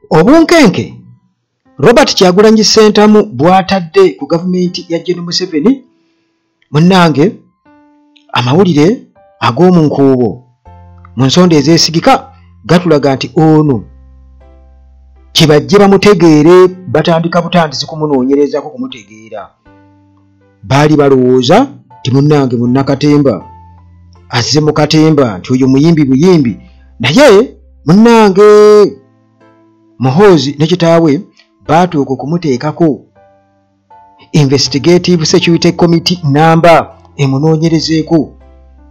obunkenke Robert Kyagulanyi Ssentamu bw'atadde ku gavumenti ya Gen. Museveni munnange amawulire ag'omu nkuubo mu nsonda ezeesigika gatulaga nti ono kibajje bamutegeere batandika butandisi kumunoonyerezaako kumutegeera baali balowooza ti munnange munnakatemba azze mu katemba nti oyo muyimbi buyimbi naye munnange Muhoozi ne kitaawe baatuuka okumuteekako investigative security committee namba emunoonyerezeeko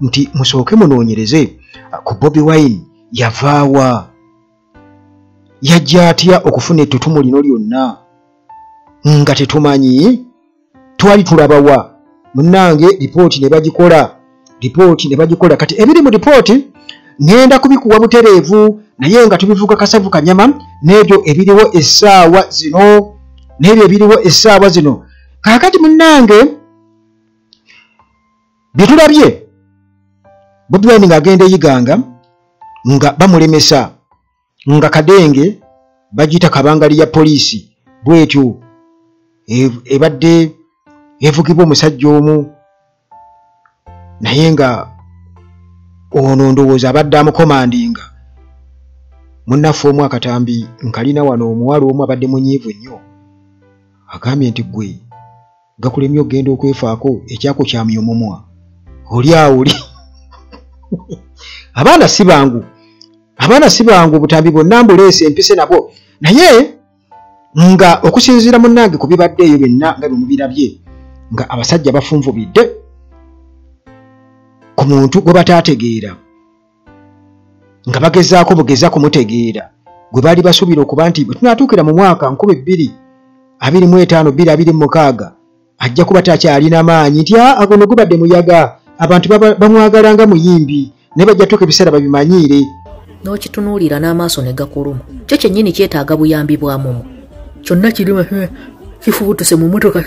nti musooke munoonyereze ku Bobi Wine yavaawa yajja atya okufuna ettutumu lino lyonna nga tetumanyi twali tulabawa munnange lipooti ne bagikola kati ebiri mu lipooti ngenda kubikuwa butereevu naye nga tubivuga kasavu kanyama n'ebyo ebiriwo essaawa zino kaakati munnange byetulabye Bobi Wine ng'agenda eyiganga nga bamulemesa nga kadenge bagiyita kabangali ya poliisi bwetyo ebadde evugibwa omusajja omu naye nga ono ndowooza abadde amukomandinga munnaffe omu akatambi nkalina wano omuwala omu abadde munyiivu nnyo agambye nti gwe gakulemye okgenda okwefaako ekyako kyamya omumwa oli awuli abaana si bangu obutambi bwonna mbuleese empise nabwo naye nga okusinziira munnange ku bibadde eyo byonna nga bimubirabye nga abasajja bafunvubidde ku muntu gwe bataategeera nga bagezaako bugeza kumutegeera gwe baali basuubira okuba nti bwe tunaatuukira mu mwaka 2025-2026 ajja kuba takyalina maanyi nti agono gubadde muyaga abantu bamwagala nga muyimbi ne bajja tuuka ebiseera babimanyiire n'okitunuulira n'amaaso ne gakuluma kyo kyennyini kyetaaga buyambi bwa mumu kyonna kirima kifubutuse mu mmotoka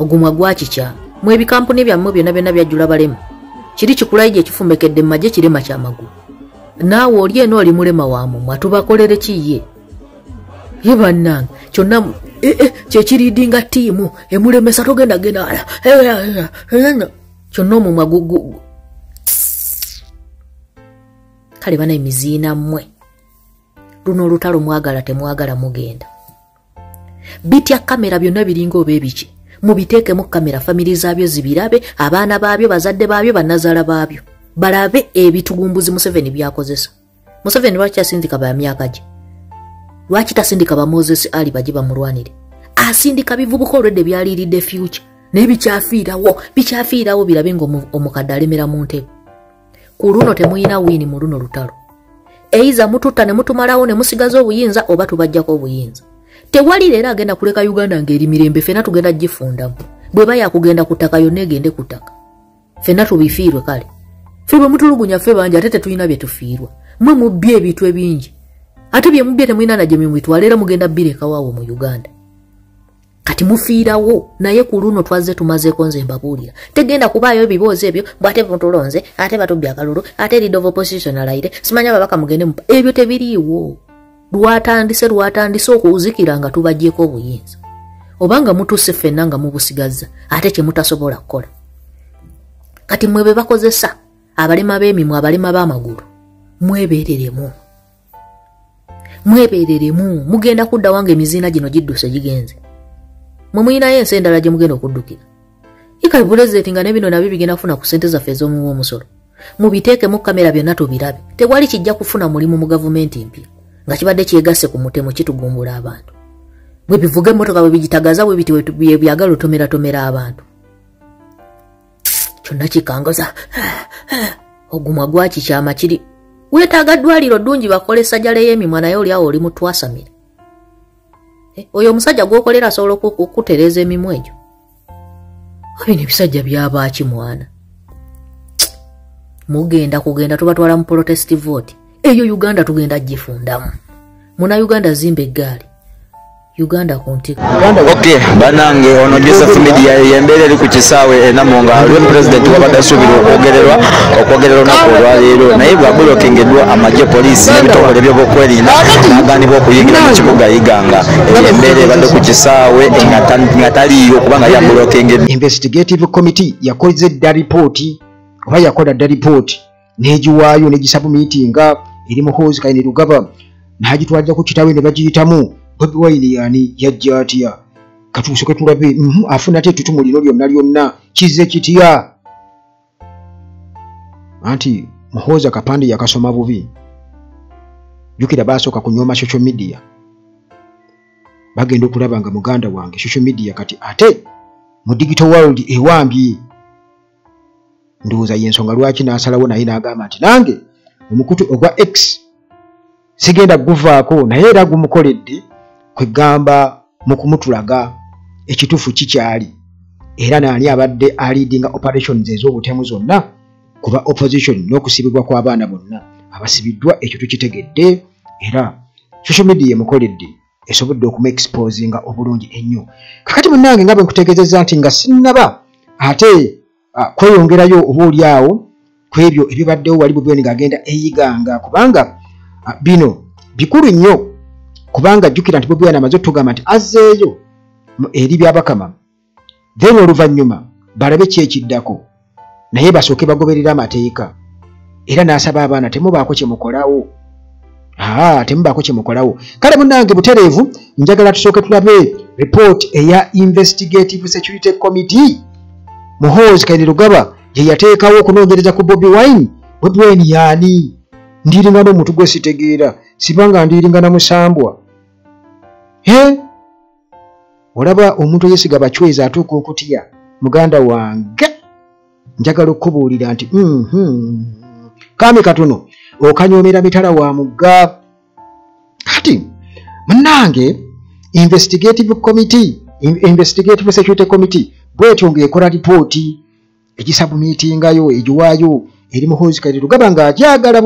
ogumwa gwakikya mu ebikampuni byammwe byonna byajjula balema kiri kikulayi gye kifumbekedde mu magye kirema kyamagulu naawe oli eno oli mulema wa mumu atubakolere kiye ye bannange kyonna kyekiriidinga ttiimu emulemesa togenda kyonna omumwa kale bana emiziina mmwe luno olutalo mwagala temwagala mugenda bitya kamera byonna biringa oba ebiki mubiteekemu kamera famiri zaabyo zibirabe abaana baabyo bazadde baabyo bannazaala baabyo balabe ebitugumbuzi Museveni byakozesa Museveni lwaki asindika ba myaka gye lwaki tasindika ba Moses Ali baje bamulwanire asindika bivubuka olwedde byaliiridde future bikyafiirawo birabe ng'omukadde alemera mu ntebe ku luno temuyina wiini mu luno lutalo eiza mututta ne mutumalawo ne musigaza obuyinza oba tubajjako obuyinza tewali leero agenda kuleka Uganda ng'eri mirembe fena tugenda gifundamu bwe baya kugenda kutaka yonna egende kutaka fena tubifiirwe kale ffe bwe mutulugunya ffe bangi ate tetulina bye tufiirwa mwe mubbye ebintu ebingi ate bye mubbye temulina na gye mwitwala era mugenda bbirekawawo mu Uganda kati mufiirawo naye ku luno twaze tumazeeko nze mbabuulira tegenda kubaayo ebibuuzo ebyo bw'ate mutulonze ate batubbye akalulu ate leader of opposition alayire simanya babaka mugende ebyo tebiriiwo lwatandise okuwuzikira nga tubajjeeko obuyinza obanga mutuuse ffenna nga mubusigazza ate kye mutasobola kukola kati mwebe bakozesa abalema b'emimwa abalema b'amagulu mwebeereremu mugenda kudda wange emiziina gino gidduse gigenze mwe muyinayo ensi endala gye mugenda okuddukira ikali bulezeti nga nebino nabyo bigenda kufuna ku ssente zaffe ez'omuwa omusolo mubiteekemu kamera byonna tubirabe tewali kijja kufuna mulimu mu gavumenti mpya nga kibadde kyegasse ku mutemu kitugumbula abantu bwe bivuga emmotoka bwe bigitagaza bwe biti byagala otomera abantu kyonna kikangoza ogumwa gwakikyama kiri weetaaga ddwaliro ddungi bakole essajjala y'emimwa naye oli awo oli mutwasamira oyo omusajja gw'okolera asobola okukutereeza emimwa egyo bino ebisajja byabaaki mwana mugenda tubatwala mu protest vote eyo Uganda tugenda gifundamu muna Uganda zimba eggaali Uganda kontiko. Okay, banange ono Joseph Media yembere eri ku kisaawe namonga lwe president wabadde asubira okwogerera olunaku olwaleero naye bwabulokengedwa amagye poliisi n'ebitongole by'obwokwerinda n'agaanibwa okuyingira mu kibuga Iganga yembere ebadde ku kisaawe nga taliyo kubanga yabulokengedwa. Investigative committee yakoze dda ripooti oba yakola dda ripooti n'egiwaayo n'egisabumiitinga eri Muhoozi Kainerugaba n'agitwalira ku kitaawe ne bagiyitamu Bobi Wine yani yajja atya katuusoke tulabe afuna ate ettutumu lino lyonna kize kitya anti Muhoozi akapande yakasoma bubi jukira basooka kunyooma social media bagenda okulaba nga muganda wange social media kati ate mu digital world ewambye ndowooza y'ensonga lwaki n'asalawo naye n'agamba nti nange omukutu ogwa X sigenda guvaako naye era gumukoledde kwegamba mu kumutulaga ekituufu kikyali era naani abadde leadinga operations ez'obutemu zonna kuba opposition n'okusibibwa kw'abaana bonna abasibiddwa ekyo tukitegedde era social media emukoledde esobodde okumuexposinga obulungi ennyo. Kakati munnange nga bwe nkutegeezezza nti nga sinnaba ate kweyongerayo obaolyawo ku ebyo ebibaddewo wali Bobi Wine ng'agenda eyiganga kubanga bino bikulu nnyo kubanga jjukira nti Bobi Wine amaze okutugamba nti azzeeyo eri byabakama then oluvannyuma balabe ki ekiddako naye basooke bagoberera amateeka era n'asaba abaana temubaako kye mukolawo temubaako kye mukolawo. Kale munnange butereevu njagala tusooke tulabe report eya Investigative Security Committee Muhoozi Kainerugaba gye yateekawo okunoonyereza ku Bobi Wine. Bobi Wine yaani ndiringa n'omuntu gwe sitegeera sibanga ndiringa na musambwa olaba omuntu yesiga bachweza atuuka okutya muganda wange njagala okubuulira nti kame katono okanyoomera mitala wa mugga. Kati munnange Investigative Security Committee bwetyo ng'ekola ripooti egisabumiitingayo egiwaayo eri Muhoozi Kainerugaba ng'agyagala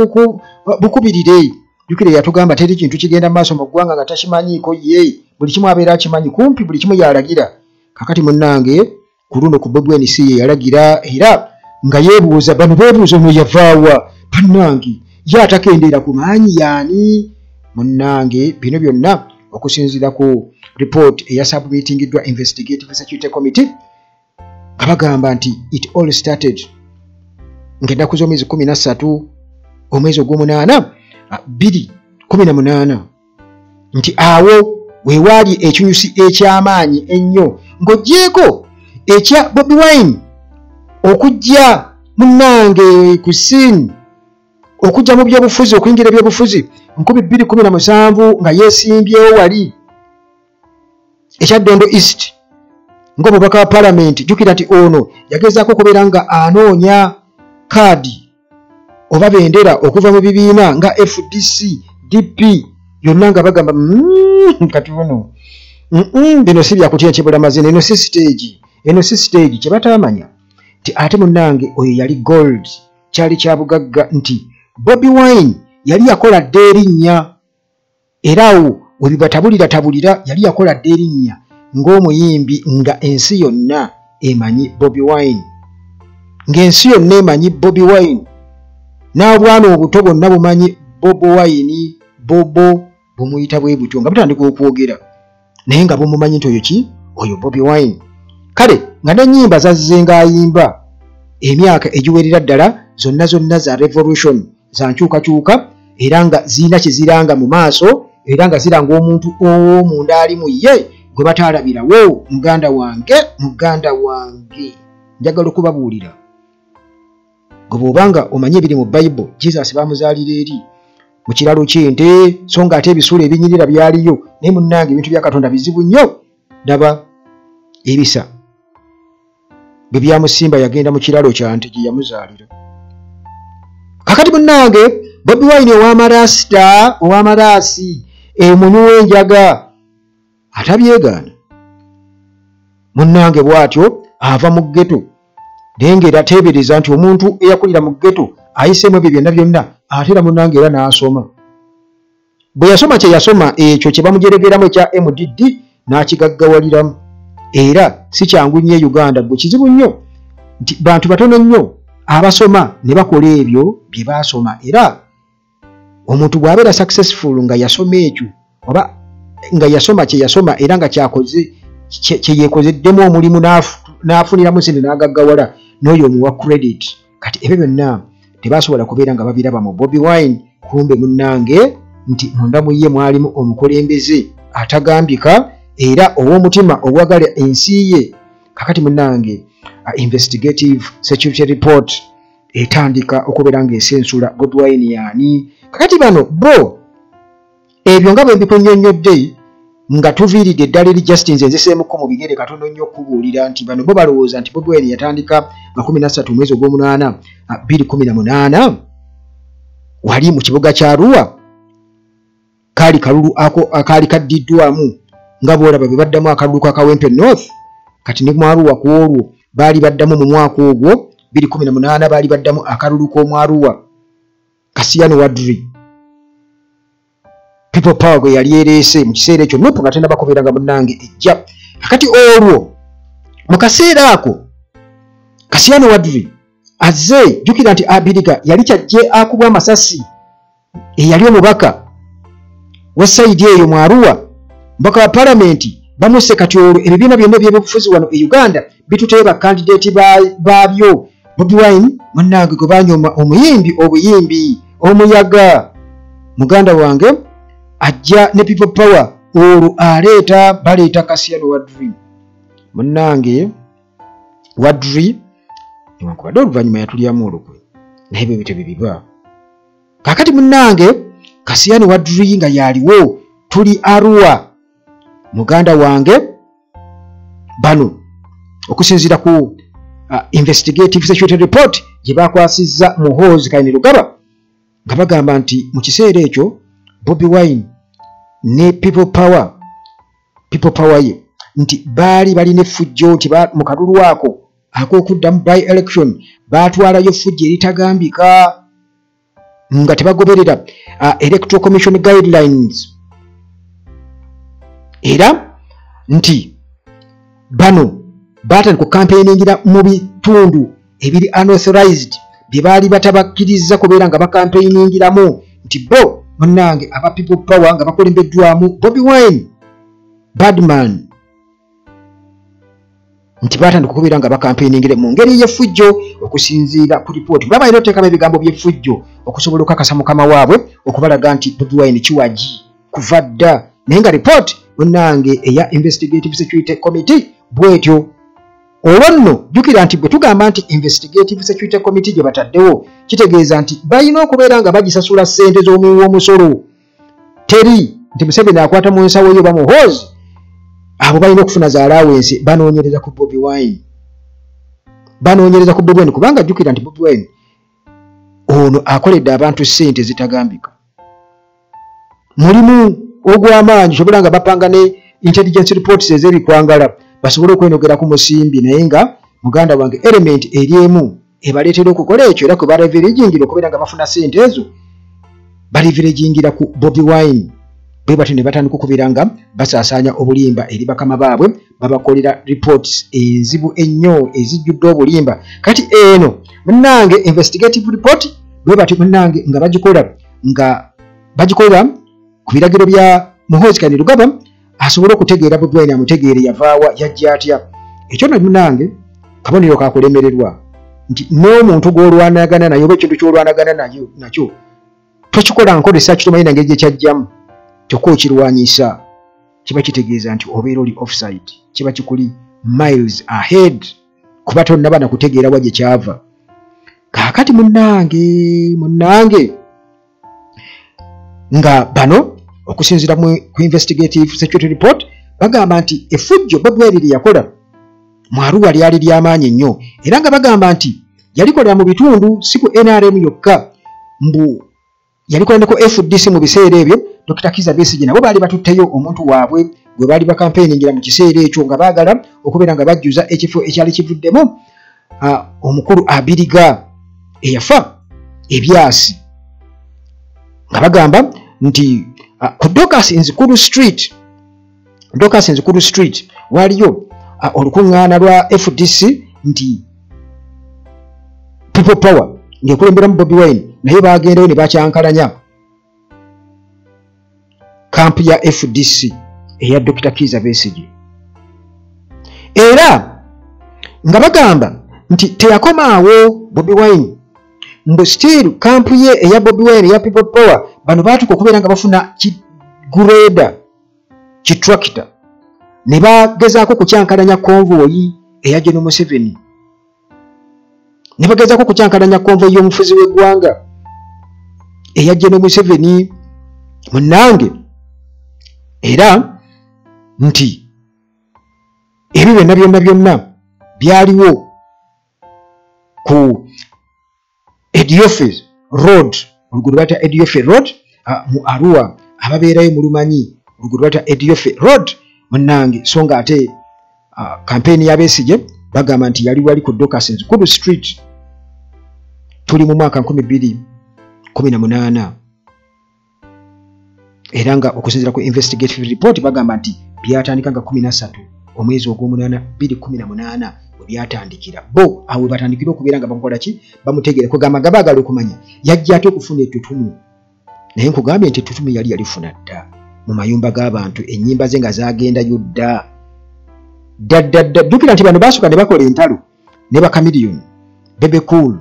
bukubirire. Jukire yatugamba teri kintu kigenda maaso mu ggwanga nga takimanyiiko ye buli kimu abeera akimanyi kumpi buli kimu yalagira. Kakati munnange ku luno ku Bobi Wine si ye yalagira era nga yeebuuza bano beebuuza ono yavaawa bannange ye atakendeera ku maanyi yaani. Munnange bino byonna okusinziira ku report eyasubmitingiddwa Investigative Security Committee nga bagamba nti it all started ng'ennaku z'omwezi 13 omwezi ogw'omunaana 2018 nti awo weewaali ekinyusi eky'amaanyi ennyo ng'oggyeko ekya Bobi Wine okujja munnange ku scene okujja mu byobufuzi okuyingira ebyobufuzi 2017 nga yeesimbyewo wali ekya Dondo East ng'omubaka wa Parliament. Jjukira nti ono yagezaako okubeera nga anoonya kaadi oba bendera okuva mu bibiina nga FDC DP yonna nga bagamba kati ono bino si byakutya kibula mazina eno si stage kye bataamanya nti ate munnange oyo yali gold kyali kya bugagga nti Bobi Wine yali yakola dda erinnya era awo we bibatabulira yali yakola dda erinnya ng'omuyimbi nga ensi yonna emanyi Bobi Wine n'obwana obuto bonna bumanyi Bobi Wine bobo bumuyita bwe butyo nga butandika okwogera naye nga bumumanyi nti oyo ki oyo Bobi Wine. Kale nga n'ennyimba zazzenga ayimba emyaka egiwerera ddala zonna za revolution za nkyukakyuka era nga zirina kye ziranga mu maaso era nga ziranga omuntu ow'omunda ali mu ye gwe bataalabirawo. Muganda wange njagala okubabuulira gwe bw'obanga omanye ebiri mu Bible Jesus bamuzaalira eri mu kiralo ky'ente so nga ate ebisuula ebinyirira byaliyo naye munnange ebintu bya Katonda bizibu nnyo. Daba ebisa bwe byamusimba yagenda mu kiralo kya nte gye yamuzaalira. Kakati munnange Bobi Wine ow'amaraasi emunywi w'enjaga atabyegaana munnange bw'atyo ava mu ghetto lengera teebereza nti omuntu eyakulira mu ghetto ayiseemu ebyo byonna ate era munnange era n'asoma bwe yasoma kye yasoma ekyo kye bamujeregeramu ekya MDD n'akigaggawaliramu. Era si kyangu nnyo Uganda, bwe kizibu nnyo nti bantu batono nnyo abasoma ne bakola ebyo bye baasoma. Era omuntu bw'abeera successful nga yasoma ekyo oba nga yasoma kye yasoma era nga kyakoze kye yeekozeddemu omulimu n'afuniramu sente n'agaggawala, n'oyo omuwa credit. Kati ebyo byonna tebasobola kubeera nga babiraba mu Bobi Wine. Kumbe munnange nti munda mu ye mwalimu omukulembeze atagambika era ow'omutima ogwagala ensi ye. Kakati munnange investigative security report etandika okubeera ng'esensula Bobi Wine yaani. Kakati bano bo ebyo nga bwe mbikunnyonnyodde nga tuviiridde eddala eri Justin nzeseemuko mu bigere katono nnyo okubuulira nti bano bo balowooza nti Bobi Wine yatandika nga 13 mwezi ogw'omunaana 2018 wali mu kibuga kya Arua kaali kalulu ako akaali kaddiddwamu nga bw'olaba bwe baddamu akalulu ka Kawempe North. Kati ne mu Arua ku olwo baali baddamu mu mwaka ogwo 2018 baali baddamu akalulu k'omu Arua Kasiyani Wadri. People Power gwe yali ereese mu kiseera ekyo nupu nga tenda bakoberanga munnange ejja. Kakati olwo mu kaseera ako Kasiyani Wadri azze jjukira nti Abiriga yali kyajje akubwa amasasi eyali omubaka wa sayidi eyo mu Arua. Mbaka wa palamenti bamuse kati olwo ebibiina byonna by'ebyobufuzi wano e Uganda bituteye bakandidate baabyo. Bobi Wine munnange gwe banyooma omuyimbi obuyimbi omuyaga muganda wange ajja ne People Power olwo baleeta Kasiyani Wadri. Munnange Wadri newankubadde oluvannyuma yatulyamu olukwe naye bwe bityo bibiba. Kakati munnange Kasiyani Wadri nga yaliwo tuli Arua muganda wange bano okusinziira ku investigative security report gye bakwasizza Muhoozi Kainerugaba nga bagamba nti mu kiseera ekyo Bobi Wine ne People Power ye nti baali balina effujjo nti mu kalulu ako ak'okuddamu by election baatwalayo effujjo eritagambika nga tebagoberera electoral commission guidelines. Era nti bano baatandika okukampeyingira mu bitundu ebiri unauthorized bye baali batabakkiriza kubeera nga bakampeyiningiramu nti bo munnange aba People Power nga bakulembeddwamu Bobi Wine Badman nti baatandika okubeera nga bakampeyiningire mu ngeri y'effujjo okusinziira ku lipooti. Baba era oteekamu ebigambo by'effujjo okusobola okukakasa mukama waabwe okubalaga nti Bobi Wine kiwagi kuva dda. Naye nga lipooti munnange eya investigative security committee bwetyo. Olwo nno jjukira nti bwe tugamba nti investigative security committee gye bataddewo kitegeeza nti balina okubeera nga bagisasula ssente z'omuwi w'omusolo. Teri nti Museveni akwata mu nsawo yo Muhoozi abo balina okufuna za allowance banoonyereza ku Bobi Wine. Banoonyereza ku Bobi Wine kubanga jjukira nti Bobi Wine ono akoledde abantu ssente zitagambika. Mulimu ogw'amaanyi sobola nga bapanga ne intelligence reports ez'ebikwangala basobole okwenogera ku musimbi naye nga muganda wange element eri emu ebaleetera okukola ekyo era kwe baleverejingira okubeera nga bafuna ssente ezo baleverejingira ku Bobi Wine. Bwe batyo ne batandika okubeera nga basaasaanya obulimba eri bakama baabwe babakolera reports enzibu ennyo ezijjudde obulimba. Kati eno munnange investigative report bwe batyo munnange nga bagikola ku biragiro bya Muhoozi Kainerugaba asobole okutegeera Bobi Wine amutegeere yavaawa yajja atya. Ekyo nno munnange kabonero kakulemererwa nti n'omuntu gw'olwanagana naye oba ekintu ky'olwanagana nakyo tokikola nkozesa kitumanyi na ngeri gye kyajjamu kyokka okirwanyisa kiba kitegeeza nti obeera oli offside, kiba kikuli miles ahead kuba tonnaba na kutegeera wa gye kyava. Kaakati munnange nga bano okusinziira ku investigative security report bagamba nti effujjo Bobi Wine lye yakola mu Arua lyali ly'amaanyi nnyo era nga bagamba nti yalikolera mu bitundu si ku NRM yokka mbu yalikolera ne ku FDC mu biseera ebyo. Dr. Kizza Besigye nabo baali batutteyo omuntu waabwe gwe baali bakampeyingira mu kiseera ekyo nga baagala okubeera nga bajjuza ekifo ekyali kivuddemu omukulu Abiriga eyafa ebyasi nga bagamba nti ku Dorcas Nzikuru Street waliyo olukuŋŋaana lwa FDC nti People Power ng'ekulemberamu Bobi Wine naye baagendayo ne bakyankalanya kampu ya FDC eya Dr. Kizza Besigye era nga bagamba nti teyakomaawo Bobi Wine mbu still kampu ye eya Bobi Wine eya People Power bano baatuka okubeera nga bafuna kigureda kitrakita ne bagezaako kukyankalanya konvoyi eya General Museveni ne bagezaako kukyankalanya konvoyi y'omufuzi w'eggwanga eya General Museveni munnange era nti ebyo byonna byaliwo ku Ediofe Road oluguudo lwata Ediofe Road mu Arua ababeerayo mu Lumanyi oluguudo lwata Ediofe Road munnange so nga ate kampeni ya Besigye bagamba nti yali wali ku Dorcas Nzikuru Street tuli mu mwaka 2018 era nga okusinziira ku investigative report bagamba nti byatandika nga 13 omwezi ogw'omunana 2018 we byatandikira bo awe batandikira okubeera nga bamukola ki bamutegere kugamba nga baagala okumanya yajja ate okufuna ettutumu naye nkugambye nti ettutumu yali yalifuna dda mu mayumba g'abantu ennyimba ze nga zagendayo dda ddukira nti bano baasooka ne bakola entalo ne bakamiliyoni Bebe Cool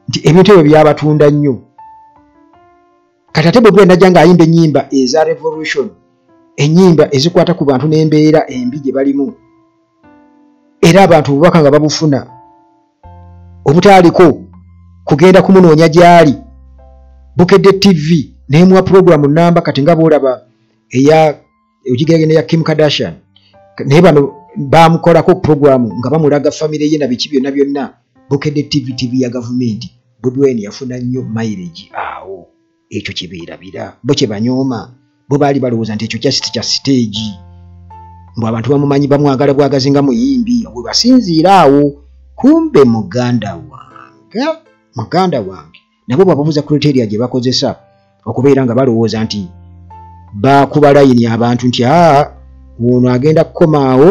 nti ebintu ebyo byabatunda nnyo kati ate Bobi Wine najja ng'ayimba ennyimba eza revolution ennyimba ezikwata ku bantu n'embeera embi gye balimu era abantu obubaka nga babufuna obutaaliko kugenda kumunoonya gy'ali Bukedde TV neemuwa programu namba kati nga boolaba eya ekigeragendo ya Kim Kardashian naye bano baamukolako programu nga bamulaga famire ye na biki byonna Bukedde TV ya gavumenti Bobi Wine yafuna nnyo mileage awo ekyo kibeerabira bo kye banyooma bo baali balowooza nti ekyo kya stage mbw abantu bamumanyi bamwagala bwagazi nga muyimbi bwe basinziira awo kumbe muganda wange nabo bababuuza criteria gye bakozesa okubeera nga balowooza nti bakuba layini abantu nti ono agenda kukomaawo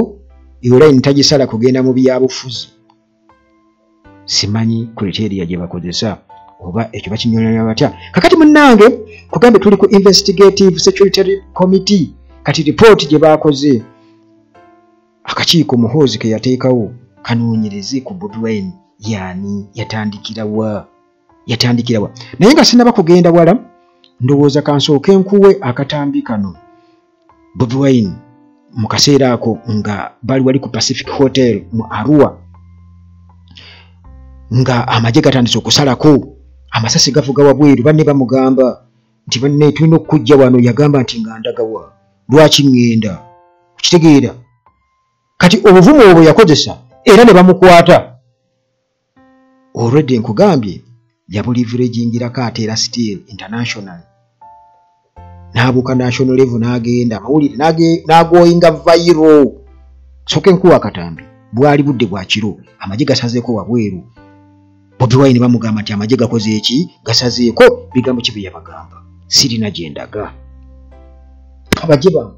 eyo layini tagisala kugenda mu byabufuzi simanyi criteria gye bakozesa oba ekyo bakinyonyola batya kakati munnange kugambe tuli ku investigative security committee kati report gye bakoze akakiiko muhoozi ke yateekawo kanoonyereze ku Bobi Wine yaani yatandikirawa naye nga sinaba kugenda wala ndowooza kansooke nkuwe akatambi kano Bobi Wine mu kaseera ako nga bali wali ku Pacific Hotel mu Arua nga amagye gatandise okusalako amasasi gavuga wabweru banne bamugamba nti banne tulina okujja wano yagamba nti nga ndagawa lwaki ŋŋenda kitegeera kati obuvumu obwo yakozesa era ne bamukwata already nkugambye yabuliveragingirako ate era still international n'abuuka national level n'agenda amawulire n'agoyinga viral soke nkuwa akatambi bwali budde bwa kiro amagye gasazeeko wabweru Bobi Wine bamugamba nti amagye gakoze eki gasazeeko bigambo ki bye yabagamba sirina gye ndaga abagye bangu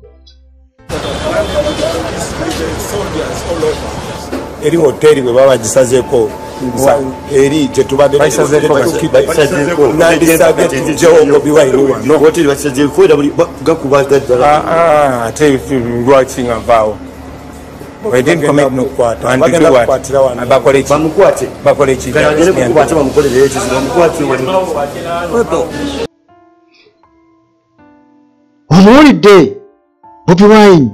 eri hoteli bwe baba gisazeeko eri tetubadde Bobi Wine wano hoteli basazeeko era gakuba gaddala ate lwaki nga nvaawo We didn't commit no quarter. And do what? Omuwulidde Bobi Wine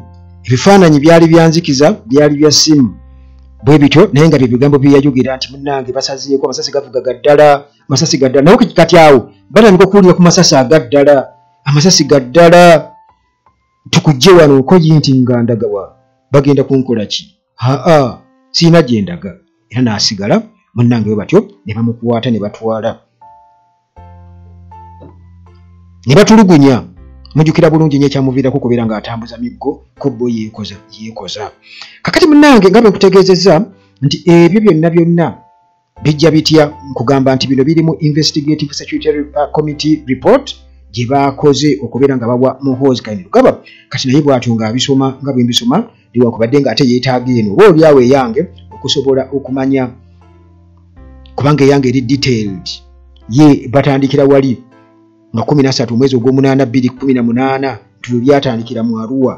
ebifaananyi byali byanzikiza byali bya simu bwe bityo naye nga bye bigambo bye yayogera nti munnange basazeeko amasasi gavuga gaddala amasasi gaddala naye kati awo batandika okuwulira ku masasi agaddala amasasi gaddala tukujje wano okoyi nti nga ndagawa bagenda kunkola ki siina gye ndaga era n'asigala munnange we batyo ne bamukwata ne batwala ne batulugunya mujjukira bulungi nnyo ekyamuviirako kubeera ng'atambuza miggo kobbo yeekoza kakati munnange nga bwe nkutegeezezza nti ebyo byonna bijja bitya nkugamba nti bino biri mu investigative security committee report gye baakoze okubeera nga bawa Muhoozi Kainerugaba kati naye bw'atyo ng'abisoma nga bwe mbisoma newankubadde ng'ate yeetaaga eno oba oliawo eyange okusobola okumanya kubanga eyange eri detailed ye batandikira wali nga 13 mwezi ogw'omunaana 2018 tulo byatandikira mu Arua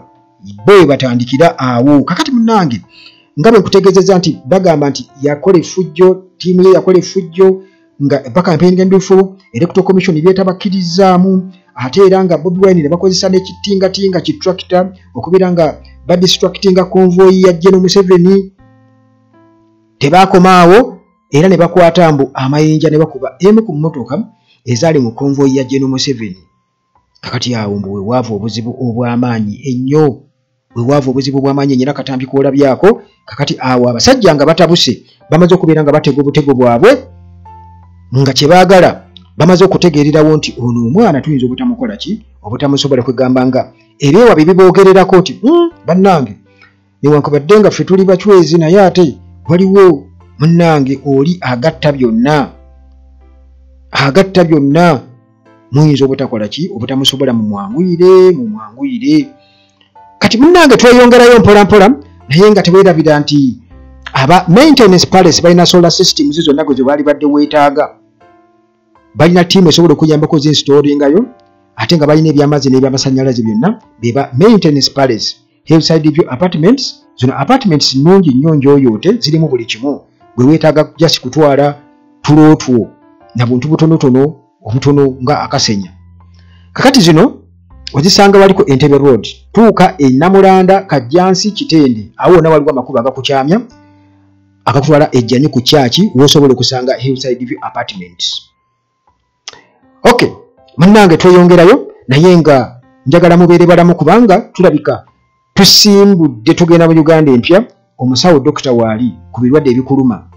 bo batandikira awo kakati munnange nga bwe nkutegeezezza nti bagamba nti yakola effujjo tiimu ye yakola effujjo nga bakampeenga endufu electoral commission byetabakkirizaamu ate era nga Bobi Wine ne bakozesa n'ekitingatinga ki tractor okubeera nga badistractinga convoy ya General Museveni tebaakomaawo era ne bakwata mbu amayinja ne bakuba emu ku mmotoka ezaali mu convoy ya General Museveni kakati awo mbu weewaavu obuzibu obw'amaanyi ennyo weewaavu obuzibu obw'amaanyi ennyina katambi kwolabyako kakati awo abasajja nga batabuse bamaze okubeera nga batega obutego bwabwe nga kye baagala bamaze okutegeererawo nti ono omwana tuyinza obutamukola ki obutamusobola kwegamba nga ebyewa bibi boogererako nti bannange newankubadde nga ffe tuli bacwezi naye ate waliwo munnange oli agatta byonna muyinza obutakola ki obutamusobola mumwanguyire kati munnange tweyongerayo mpola mpola naye nga teweerabira nti aba maintenance palace balina solar systems zonna gwe baali badde weetaaga balina tiimu esobola okuyambako zinstoringayo ate nga balina ebyamazzi n'ebyamasanyalaze byonna beba maintenance palace hillside view apartments zino apartments nnungi nnyo njoyoote zirimu buli kimu gwe weetaaga jasi kutwala tulootwo na buntu butonotono obutono nga akasenya kakati zino ozisanga waliko Entebbe Road tuuka e Namulanda Kajjansi Kitende awo wonna waliwo amakubo agakukyamya akakutwala ejjanyi ku kyaki wosobola okusanga hillside view apartments. Okay, munnange tweyongerayo naye nga njagala mubeere balamu kubanga tulabika tusimbudde tugenda mu Uganda empya omusawo Dr. Waali ku birwadde ebikuluma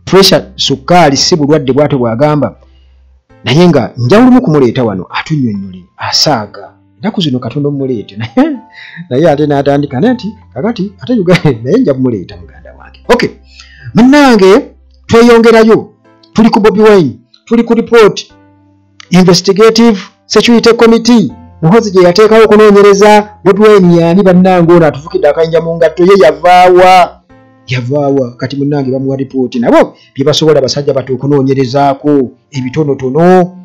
pressure sukkaali si bulwadde bw'ato bw'agamba naye nga njawulumu kumuleeta wano atunnyonnyole asaaga ennaku zino Katonda mumuleete naye ate n'atandika nti kakati ate Uganda naye nja kumuleeta muganda wange. Okay, munnange tweyongerayo tuli ku Bobi Wine tuli ku report investigative security committee Muhoozi gye yateekawo okunoonyereza Bobi Wine yaani bannange ono atufukidde akayinja mu ngatto ye yavaawa kati munnange bamuwa ripooti nabo bye basobola basajja bato okunoonyerezaako ebitonotono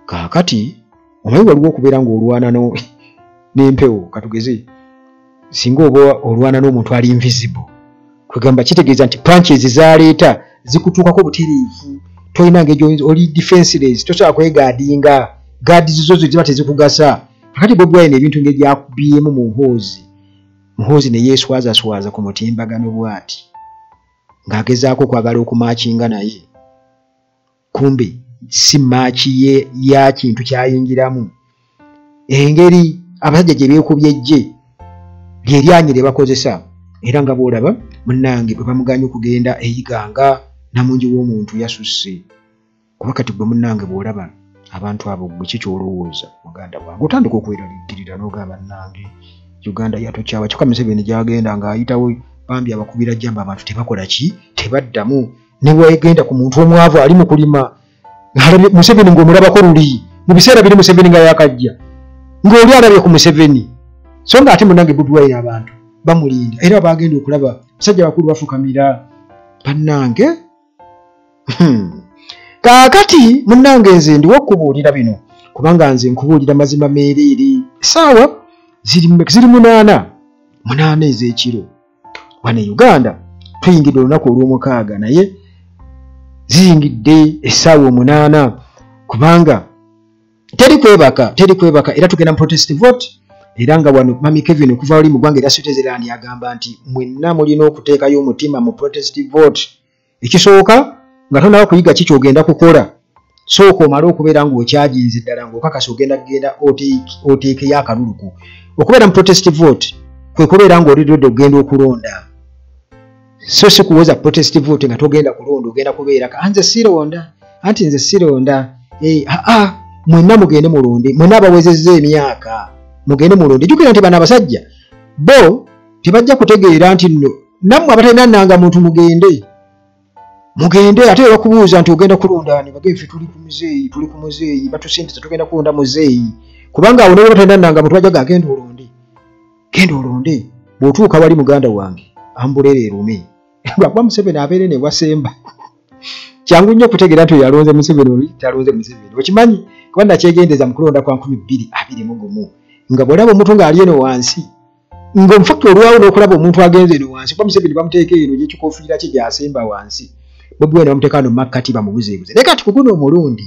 kaakati omanyi waliwo okubeera ng'olwana n'empewo katugeze singa oba olwana n'omuntu ali invisible kwegamba kitegeeza nti punches zaleeta zikutuukako butereevu tolina ng'egyo oli defenseless tosobola kwegaadinga gaadi zizo ziba tezikugasa kakati Bobi Wine ebintu ng'ebyakubyemu Muhoozi ne yeeswazaswaza ku mutimbagano bw'ati ng'agezaako okwagala okumaakinga naye kumbe si maaki ya kintu kyayingiramu engeri abasajja gye beekubye ejje lyeryanyi lye bakozesa era nga bw'olaba munnange bwe bamuganya okugenda eyiganga namungi w'omuntu yasusse kuba kati gwe munnange bw'olaba abantu abo gwe kikyolowooza muganda wange otandika okweraliikirira n'ogamba nnange Uganda yatokyawa kyokka Museveni gy'agenda ng'ayitawo bambi abakubira jjamba abantu tebakola ki tebaddamu ne weegenda ku muntu omwavu ali mu kulima Museveni ng'omulabako luli mu biseera biri Museveni nga yakajja ng'oli alabye ku Museveni so nga ate munnange Bobi Wine abantu bamulinda era baagenda okulaba basajja bakulu bafukamira bannange kaakati munnange nze ndiwo okubuulira bino kubanga nze nkubuulira mazima meereere essaawa ziri 8 ez'ekiro wano e Uganda tuyingidde olunaku olw'omukaaga naye ziyingidde essaawa 8 kubanga teri kwebaka era tugenda mu protest vote era nga wano Mami Kevin okuva oli mu ggwanga era Switzerland yagamba nti mwenna mulina okuteekayo omutima mu protest vote ekisooka nga tonawo kuyiga ki ky'ogenda kukola sooka omale okubeera ng'okyajinze ddala ng'okakasa ogenda oteekeyo akaluluku okubeera mu protest vote kwe kubeera ng'olidodde ogenda okulonda so si kuwoza protest vote nga togenda kulonda ogenda kubeera nze sironda anti nze sironda mwenna mugende mulonde mwenna abawezezza emyaka mugende mulonde jjukira nti bano abasajja bo tebajja kutegeera nti nno nammwe abatalina nnanga muntu mugende mugende ate bakubuuza nti ogenda kulonda ne bageffe tuli ku muzeeyi batusindise tugenda kulonda muzeeyi kubanga awo ne batandanga mutwajaga agenda olonde bw'otuuka wali muganda wange ambulera erume lwakuba Museveni abeere ne wasemba kyangu nnyo okutegeera nti yalonze Museveni oli talonze Museveni okimanyi kuba nakyegendeza mu kulonda kwa 2021 nga bw'olaba omuntu ng'ali eno wansi ng'omufakti olwawo n'okulaba omuntu agenze eno wansi kuba Museveni bamuteeka eno gyekikofiira kye gy'asemba wansi Bobi Wine bamuteeka no makkati bamubuzeebuze naye kati ku guno omulundi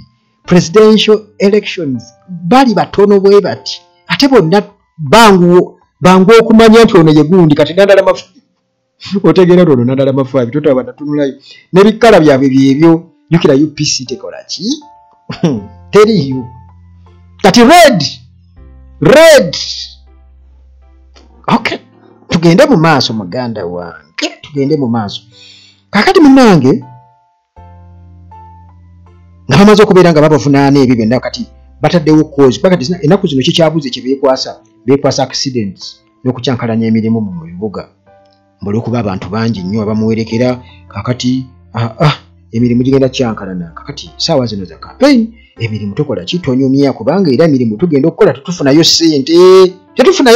presidential elections bali batono bwe bati ate bonna bangu okumanya nti ono ye gundi kati nandala mafu otegeera ono nandala mafu abi tutaba batatunulayo n'ebikala byabwe byebyo jukira UPC tekola ki teriyo kati red okay tugende mu maaso muganda wange tugende mu maaso kakati munnange nga bamaze okubeera nga babavunaana ebyo byonna kati bataddewo cause bakati ennaku zino kikyabuze kye beekwasa accidents n'okukyankalanya emirimu mu bibuga olw'okuba abantu bangi nnyo abamuwerekera kakati emirimu gigenda kyankalana kakati saawa zino za campaign emirimu tukola ki tonyumya kubanga era emirimu tugenda okukola tetufunayo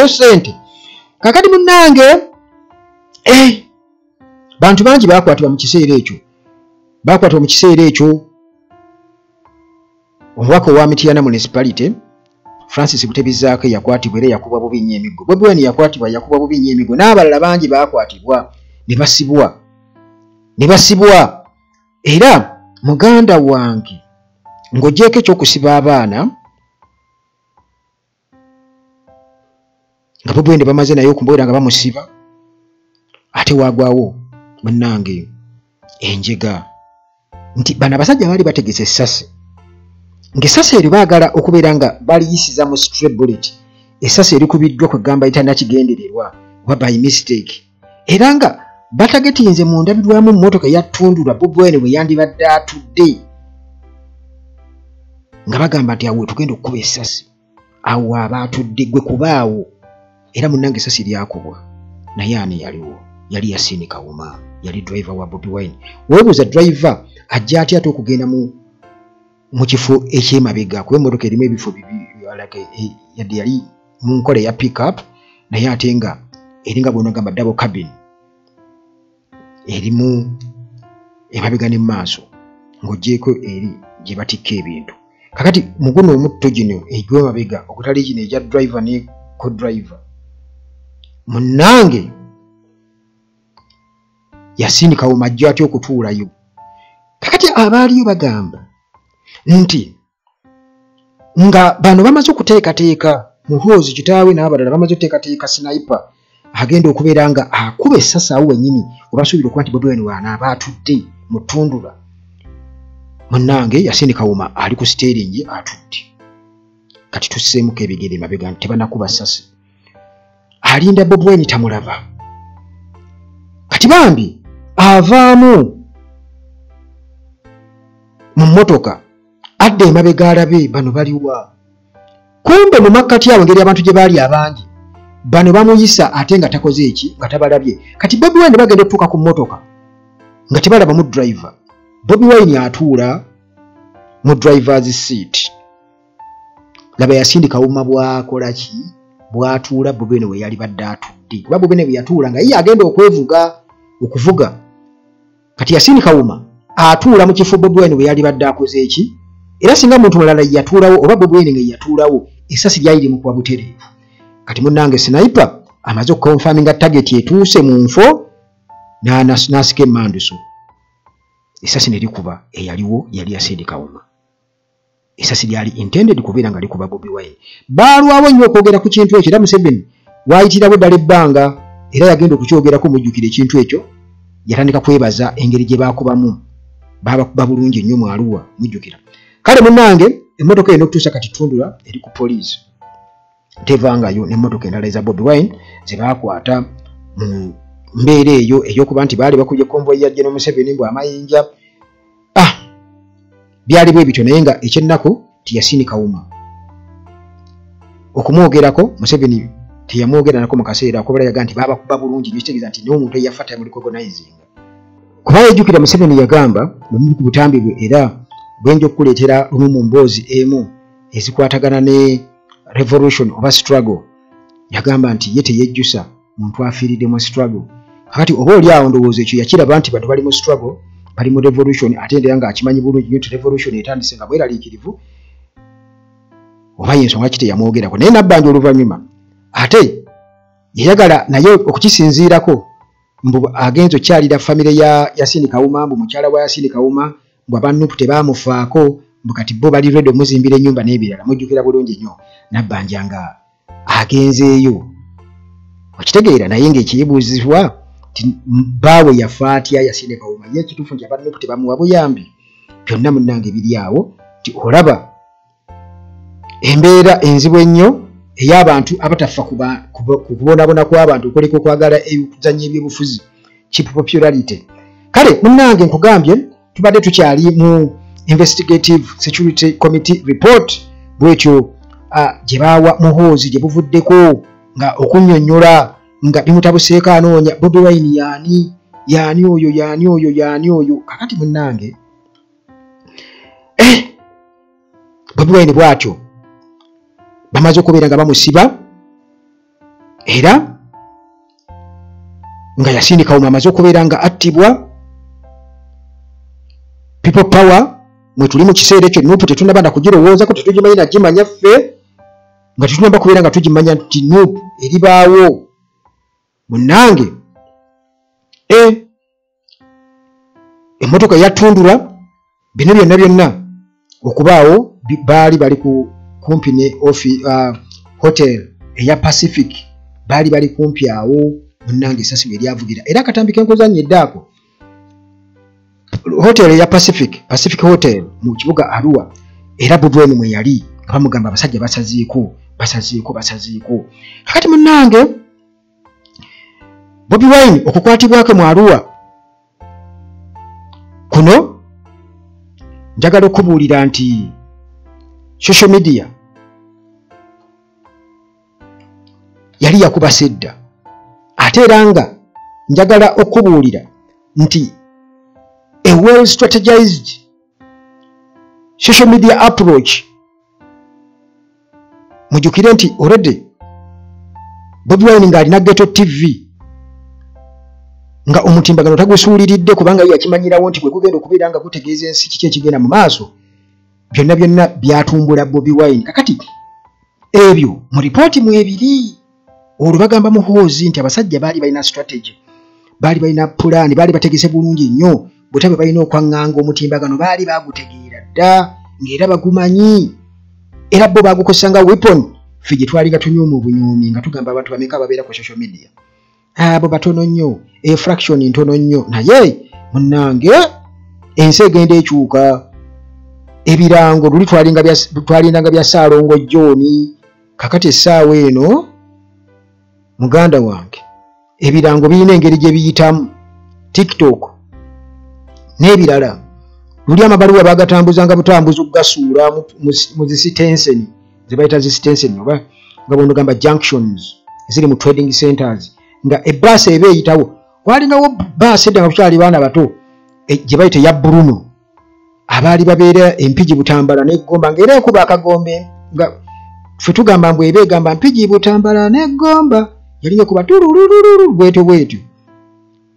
ssente kakati munnange bantu bangi bakwatibwa mu kiseera ekyo omubaka owa Mityana municipality Francis Butebizaako yakwatibwa era yakubwa bubi nnyo emiggo Bobi Wine yakwatibwa yakubwa bubi nnyo emiggo n'abalala bangi bakwatibwa ne basibwa era muganda wange ng'ogyeko ekyokusiba abaana nga Bobi Wine bamaze naye okumbuulira nga bamusiba ate waagwawo munnange enjega nti bano abasajja baali bategese essasi ng'essasi eri baagala okubeera nga baliyisiza mu stray bullet essasi erikubiddwa kwegamba litanakigendererwa oba by mistake era nga batagetinze mu ndabirwamu mmotoka yattundulwa Bobi Wine bwe yandibadde atudde nga bagamba nti awo tugenda okukuba essasi awo aba atudde gwe kubaawo era munnange essasi lyakubwa naye ani yaliwo yali Yasin Kawuma yali driver wa Bobi Wine weebuuza driver ajja atya ate okugenda mu kifo ekyemabega kuba emmotoka erimu ebifo yadde yali mu nkola eya pick up naye ate nga eringa bwonagamba double cabin erimu emabega ne maaso ng'ogyeko eri gye batikka ebintu kakati mu guno omutto gino egy'emabega okutali gino egya driver ne co-driver munnange Yasin Kawuma ajja atya okutuulayo kakati abaaliyo bagamba nti nga bano bamaze okuteekateeka muhoozi kitaawe n'abalala bamaze okuteekateeka sniper agenda okubeera nga akuba essasi awo wennyini obasuubira okuba nti Bobi Wine wanaaba atudde mu ttundula munnange Yasin Kawuma ali ku steering atudde kati tusseemuko ebigere emabega nti tebanakuba ssasi alinda Bobi Wine tamulaba kati bambi avaamu mu mmotoka adde emabega alabe bano baliwa kumbe mu makkati awo ngeri abantu gye baali abangi bano bamuyisa ate nga takoze eki nga tabalabye kati Bobi Wine bagenda okutuuka ku mmotoka nga tebalaba mu driver Bobi Wine atuula mu driver's seat laba Yasin Kawuma bwakola ki bwatuula Bobi Wine we yali badde atudde kuba Bobi Wine bwe yatuula nga ye agenda okuvuga kati Yasin Kawuma atuula mu kifo Bobi Wine we yali badde akoze eki era singa muntu mulala yatuulawo oba Bobi Wine nga yatuulawo essasi lyali mu kuba butereevu kati munnange sniper amaze okukonfaminga target etuuse mu nfo n'asika emmanduso essasi ne likuba eyaliwo yali Yasin Kawuma essasi lyali intended kubeera nga likuba Bobi Wine baalwawo nnyo okwogera ku kintu ekyo era Museveni waayitirawo ddala ebbanga era yagenda okukyogerako mujjukira ekintu ekyo yatandika kwebaza engeri gye baakubamu baabakuba bulungi nnyo mu Arua mujjukira kale munnange emmotoka eno okutuusa kati ttundula eri ku poliisi tevangayo n'emmotoka endala eza Bobi Wine ze baakwata mu mbeera eyo ey'okuba nti baali bakubye konvoyi ya General Museveni mbw amayinja byali bwe bityo naye nga ekyennaku ti Yasin Kawuma okumwogerako Museveni teyamwogera nako mu kaseera akobala yaga nti baabakuba bulungi nnyo kitegeeza nti n'omuntu eyafa tamuli recognizinga kuba yejjukira Museveni yagamba mu butambi bwe era bwenjo okuleetera lumu mu mboozi emu ezikwatagana ne revolution oba struggle, yagamba nti ye teyejjusa muntu afiiridde mu struggle. Kakati oba oli awo ndowooza ekyo yakiraba nti bano bali mu struggle, bali mu revolution, ate ndera ng'akimanyi bulungi nnyo nti revolution etandise nga bweraliikirivu, oba yensonga ki teyamwogerako. Naye Nabbanja oluvannyuma ate yayagala naye okukisinziirako mbu agenza okyalira famire ya Yasini Kawuma, mbu mukyala wa Yasini Kawuma mbu abannupu tebaamufaako, mbu kati bo bali redo muzimbira ennyumba n'ebirala. Mujjukira bulungi nnyo Nabbanja nga agenzeeyo, okitegeera. Naye ng'ekibuuzibwa nti bbaawe yafa atya Yasini Kawuma, ye ekituufu nti abannupu tebamuwa buyambi. Byonna munnange biri awo nti olaba embeera enzibu ennyo ey'abantu abatafa kubonaabona kw'abantu okuleka okwagala ebizannya ebyobufuzi, cheap popularity. Kale munnange nkugambye tubadde tukyali mu investigative security committee report bwetyo gye baawa Muhoozi gye buvuddeko nga okunnyonnyola nga bimutabuseeko anoonya Bobi Wine yaani oyo. Kakati munnange Bobi Wine bw'atyo bamaze okubeera nga bamusiba era nga Yasini Kawuma amaze okubeera nga attibwa. People power mwe tuli mu kiseera ekyo Nuupu tetunaba na kugirowoozako, tetugimanyi nagimanya ffe, nga tetunaba kubeera nga tugimanya nti Nuupu eribaawo. Munnange emmotoka yattundula bino byonna okubaawo baali bali kumpi ne hotel eya Pacific, baali bali kumpi awo. Munnange esasi bwe lyavugira era akatambi kenkozanye eddaako hotel eya Pacific Hotel mu kibuga Arua, era Bobi Wine mwe yali nga bamugamba abasajja basaziiko. Kakati munnange Bobi Wine okukwatibwako mu Arua kuno njagala okubuulira nti social media yali yakubase dda, ate era nga njagala okubuulira nti a well strategized social media approach. Mujjukire nti already Bobi Wine ng'alina Ghetto TV nga omutimbagano tagusuuliridde kubanga yakimanyirawo nti bwe gugenda okubeera nga gutegeeza ensi kiki ekigenda mu maaso. Byonna byatumbula Bobi Wine. Kakati ebyo mu ripooti mu ebiri olwo bagamba Muhoozi nti abasajja baali balina strategy, baali balina pulaani, baali bategese bulungi nnyo. Bwetabe balina okwaŋŋanga omutimbagano baali bagutegeera dda ng'era bagumanyi, era bo bagukozesa nga weapon. Ffe gye twali nga tunyuuma obunyoomi nga tugamba abantu bameka babeera ku social media, abo batono nnyo, fraction ntono nnyo. Naye munnange ensi egenda ekyuka. Ebirango luli twalindanga bya Ssaalongo John, kakati essaawa eno muganda wange ebirango birina engeri gye biyitamu, TikTok n'ebirala. Luli amabaluwa bagatambuzanga butambuzi okugasuula mu zisitenseni ze bayita zisitenseni oba nga bono gamba junctions eziri mu trading centers, nga ebbaasi eba eyitawo. Walingawo bbaasi edda nga tukyali baana bato gye bayita eya Bruno, abaali babeera Empigi Butambala n'Egomba, ng'era ekuba akagombe nga ffe tugamba mbwe eba egamba Mpigi Butambala n'Egomba, yalinga kuba tululululu bwetyo.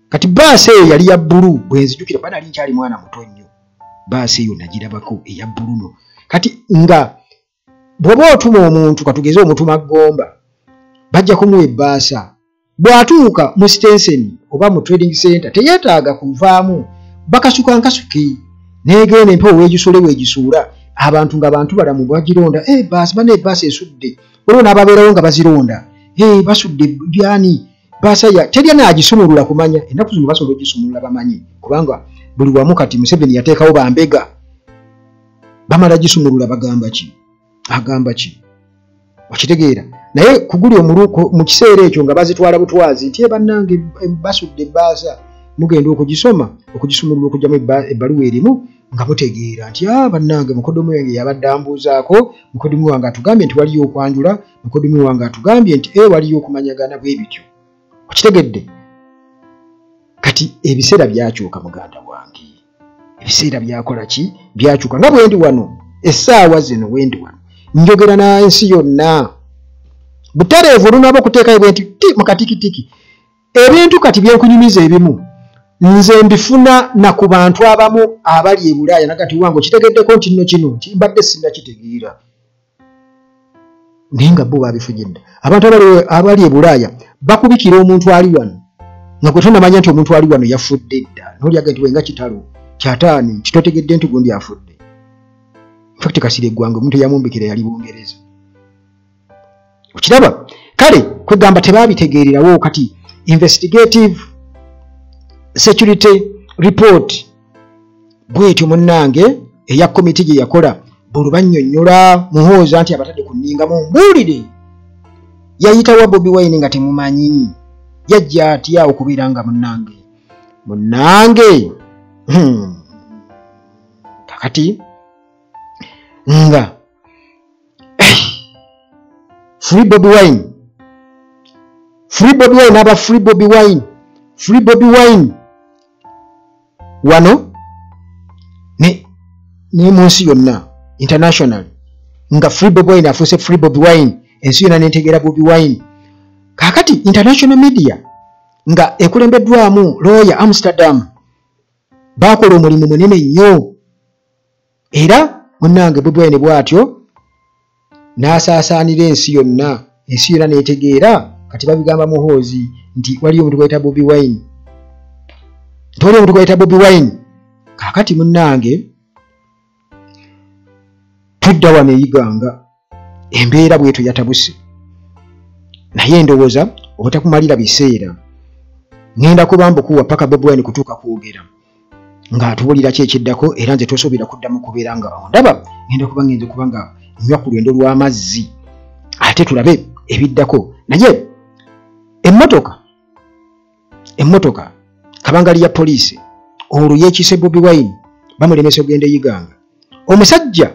Kati bbaasi eyo yali ya bbulu, bwe nzijukira bana ali nkyali mwana muto nnyo. Bbaasi eyo nagirabako eya Bruno. Kati nga bw'oba otuma omuntu katugeze omutuma Gomba, bajja kumuwa ebbaasa. Bw'atuuka mu sitenseni oba mu trading center teyeetaaga kuvaamu, bakasuka nkasuki neegenda empewo weegisuula abantu ng'abantu balamu bagironda. Bbaasi bane ebbaasi esudde, olwo n'ababeerawo nga bazironda. Basudde byani bbaasa terya naagisumulula kumanya. Ennaku zino basobola ogisumulula bamanyi, kubanga buli wamu kati Museveni yateekawo bambega. Bamala gisumulula bagamba ki? Okitegeera? Naye kuguli mu kiseera ekyo nga bazitwala butwazi nti bannange basudde ebbaasa, mugenda okugisumulula okugyamu ebbaluwa erimu nga mutegeera nti bannange mukodomi wange yabadde ambuuzaako, mukodomi wange atugambye nti waliyo okwanjula, mukodomi wange atugambye nti waliyo okumanyagana bwe bityo. Okitegedde? Kati kati ebiseera byakyuka muganda wange ebiseera byakola ki byakyuka nga bwendi wano essaawa zino wendi wano njogera na ensi yonna butereevu olunaba okuteekayo bwenti mukatikitiki ebintu kati byenkunyumiza ebimu nze mbifuna na ku bantu abamu abali e Bulaaya nagati wange kitegeddeko nti nno kino nti mbadde sinnakitegeera naye nga bo babifujidde abantu abali e Bulaaya bakubikira omuntu ali wano nga gwe tonamanya nti omuntu ali wano yafudde dda nolyaga nti wenga kitalo kyataani kitotegedde nti gundi afudde fakti kasire gwange omuntu yamumbikira yali Bungereza okiraba kale kwegamba tebabitegeererawo kati investigative security report bwetyo munnange eya komiti gye yakola bulubannyonnyola muhooza nti abatadde ku nninga mumbuulire yayitawa Bobi Wine nga temumanyi yajja atya okubeera nga munnange kakati nga free Bobi Wine aba free Bobi Wine wano ne munsi yonna international nga free Bobi Wine afuuse free Bobi Wine ensi yonna nentegeera Bobi Wine kakati international media nga ekulembeddwamu lawyer Amsterdam bakola omulimu munene nnyo era munnange Bobi Wine bw'atyo n'asaasaanira ensi yonna netegeera kati babigamba muhoozi nti waliyo omuntu gwayita Bobi Wine ntoli omuntu gwayita Bobi Wine kakati munnange tudda wano eyiganga embeera bwetu yatabuse naye ndowooza obutakumalira biseera ngenda kubamba okuwa paka Bobi Wine kutuuka kwogera ng'atubulira ki ekiddako era nze tosuubira kuddamu kubeera nga ondaba ngenda kuba ngenze kubanga nywa ku lwendo lw'amazzi ate tulabe ebiddako naye emmotoka kabangali ya poliisi olwo yeekise Bobi Wine bamulemesa ogenda eyiganga omusajja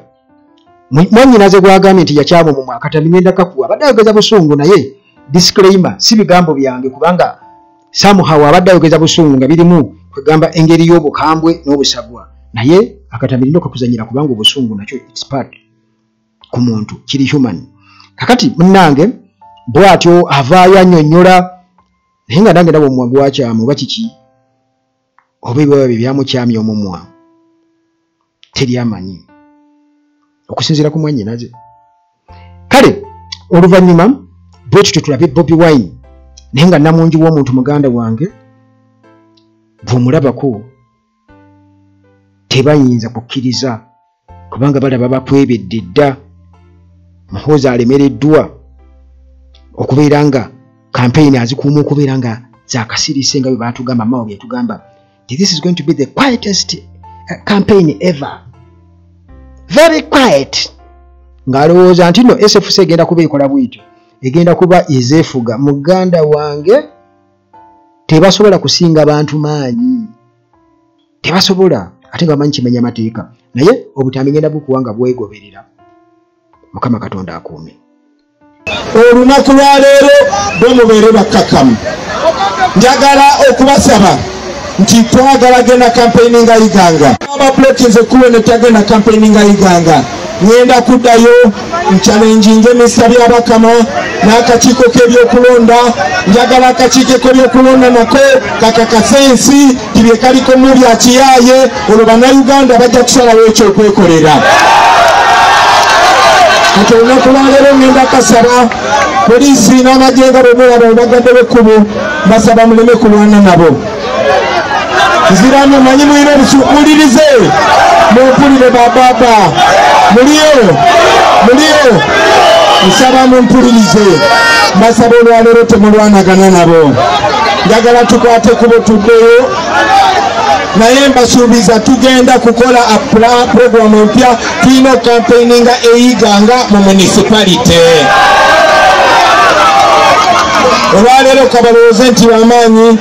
mwannyinaze gwagambye nti yakyama mu mwaka tamingenda kakuwa abadde ayogeza busungu naye disclaimer si bigambo byange kubanga somehow abadde ayogeza busungu nga birimu kwegamba engeri y'obukambwe n'obusagwa naye akatamirindo kakuzanyira kubanga obusungu nakyo it's part ku muntu kiri human kakati munnange bw'atyo avaayo annyonnyola naye nga nange nabo omumwa gwakyamu oba kiki oba ebiba byamukyamya omumwa teri amanyi okusinziira ku mwannyinaze kale oluvannyuma bwetutyo tulabe Bobi Wine naye nga namungi w'omuntu muganda wange bw'omulabako tebayinza kukkiriza kubanga balaba bakwebedde dda muhoozi alemereddwa okubeera nga campaign azikuuma okubeera nga zakasirise nga bwe batugamba mawo byetugamba this is going to be the quietest campaign ever very quiet ng'alowooza nti no SFC egenda kuba ekola bwityo egenda kuba ezeefuga muganda wange tebasobola kusinga bantu maanyi tebasobola ate nga bamanyi kimenya amateeka naye obutambi ngenda bukuwanga bwegoberera Mukama Katonda akuume olunaku lwa leero bwe mubeere bakkakkamu njagala okubasaba nti twagala genda campaign nga iganga abablokinze kuwe netagenda campaign nga iganga ngenda kuddayo nchallenging emisa byabakama n'akakiiko k'ebyokulonda njagala akakiiko k'ebyokulonda nako kakakasensi tibye kaliko mu bya kiyaaye olwo bannayuganda bajja kusalawo ekyokwekolera kati olunaku lwaleero ngenda kasaba poliisi n'amajenga bwemulaba bagadde b'ekkubo basaba muleme kulwana nabo nziramu manyi muyina obusuulirize mumpulire bababa muliyo nsaba mumpulirize basaba olwaleero temulwanagana nabo njagala tukwate kubo tuddeyo naye mbasuubiza tugenda kukola program empya tulina campaigninga eyiganga mu municipality olwaleero kabalowooze nti bamaanyi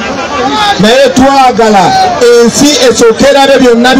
naye twagala ensi esookerabe byonna